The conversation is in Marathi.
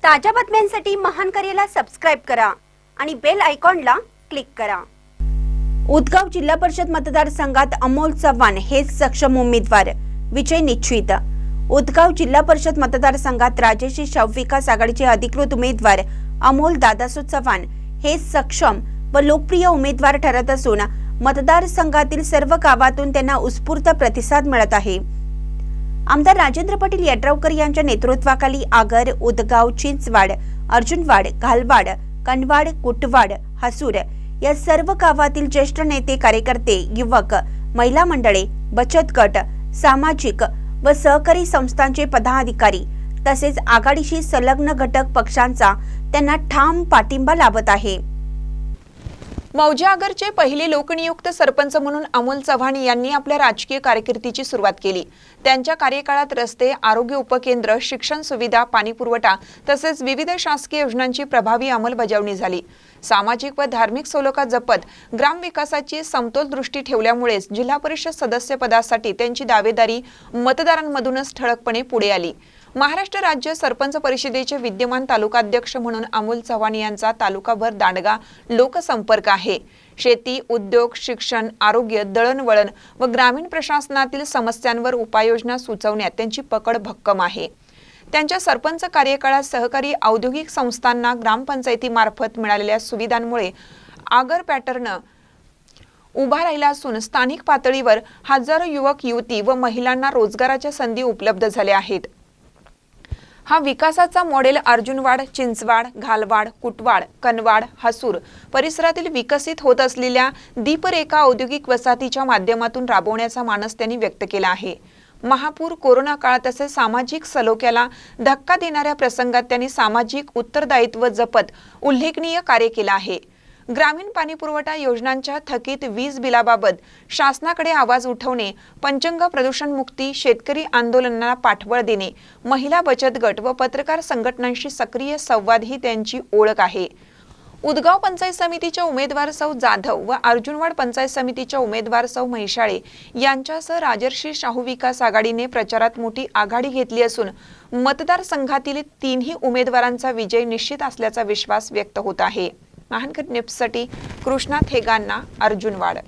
ताज्या बातम्यांसाठी महान करेला सबस्क्राइब करा आणि बेल आयकॉनला क्लिक करा। उदगाव जिल्हा परिषद मतदारसंघात अमोल चव्हाण हेच सक्षम उमेदवार, विजय निश्चित। उदगाव जिल्हा परिषद मतदारसंघात राजश्री शवविकास आघाडीचे अधिकृत उमेदवार अमोल दादासो चव्हाण हे सक्षम व लोकप्रिय उमेदवार ठरत असून मतदारसंघातील सर्व गावातून त्यांना उत्स्फूर्त प्रतिसाद मिळत आहे। आमदार राजेंद्र पाटील यड्रावकर यांच्या नेतृत्वाखाली आगर, उदगाव, चिंचवाड, अर्जुनवाड, घालवाड, कनवाड, कुटवाड, हसूर या सर्व गावातील ज्येष्ठ नेते, कार्यकर्ते, युवक, महिला मंडळे, बचत गट, सामाजिक व सहकारी संस्थांचे पदाधिकारी तसेच आघाडीशी संलग्न घटक पक्षांचा त्यांना ठाम पाठिंबा लाभत आहे। मौजे आगरचे पहिले लोकनियुक्त सरपंच म्हणून अमोल चव्हाण यांनी आपल्या राजकीय कारकिर्दीची सुरुवात केली। त्यांच्या कार्यकाळात रस्ते, आरोग्य उपकेंद्र, शिक्षण सुविधा, पाणी पुरवठा तसेच विविध शासकीय योजनांची प्रभावी अंमलबजावणी झाली। सामाजिक व धार्मिक सलोखा जपत ग्रामविकासाची समतोल दृष्टी ठेवल्यामुळेच जिल्हा परिषद सदस्य पदासाठी त्यांची दावेदारी मतदारांमधूनच ठळकपणे पुढे आली। महाराष्ट्र राज्य सरपंच परिषदेचे विद्यमान तालुकाध्यक्ष म्हणून अमोल चव्हाण यांचा तालुकाभर दांडगा लोकसंपर्क आहे। शेती, उद्योग, शिक्षण, आरोग्य, दळणवळण व ग्रामीण प्रशासनातील समस्यांवर उपाययोजना सुचवण्यात त्यांची पकड भक्कम आहे। त्यांच्या सरपंच कार्यकाळात सहकारी औद्योगिक संस्थांना ग्रामपंचायतीमार्फत मिळालेल्या सुविधांमुळे आगर पॅटर्न उभा राहिला असून स्थानिक पातळीवर हजारो युवक, युवती व महिलांना रोजगाराच्या संधी उपलब्ध झाल्या आहेत। हा विकासाचा मॉडेल अर्जुनवाड, चिंचवाड, घालवाड, कुटवाड, कनवाड, हसूर परिसरातील विकसित होत असलेल्या दीपरेखा औद्योगिक वसाहतीच्या माध्यमातून राबवण्याचा मानस त्यांनी व्यक्त केला आहे। महापूर, कोरोना काळ तसेच सामाजिक सलोख्याला धक्का देणाऱ्या प्रसंगात त्यांनी सामाजिक उत्तरदायित्व जपत उल्लेखनीय कार्य केले आहे। ग्रामीण पाणीपुरवठा योजनांच्या थकीत वीज बिलाबाबत शासनाकडे आवाज उठवणे, पंचगंगा प्रदूषण मुक्ती, शेतकरी आंदोलनाला पाठबळ देणे, महिला बचत गट व पत्रकार संघटनांशी सक्रिय संवाद ही त्यांची ओळख आहे। उदगाव पंचायत समितीच्या उमेदवार सौ जाधव व अर्जुनवाड पंचायत समितीच्या उमेदवार सौ म्हैसाळे यांच्यासह राजर्षी शाहू विकास आघाडीने प्रचारात मोठी आघाडी घेतली असून मतदारसंघातील तीनही उमेदवारांचा विजय निश्चित असल्याचा विश्वास व्यक्त होत आहे। महान न्यूजसाठी कृष्णा थेगांना, अर्जुनवाड।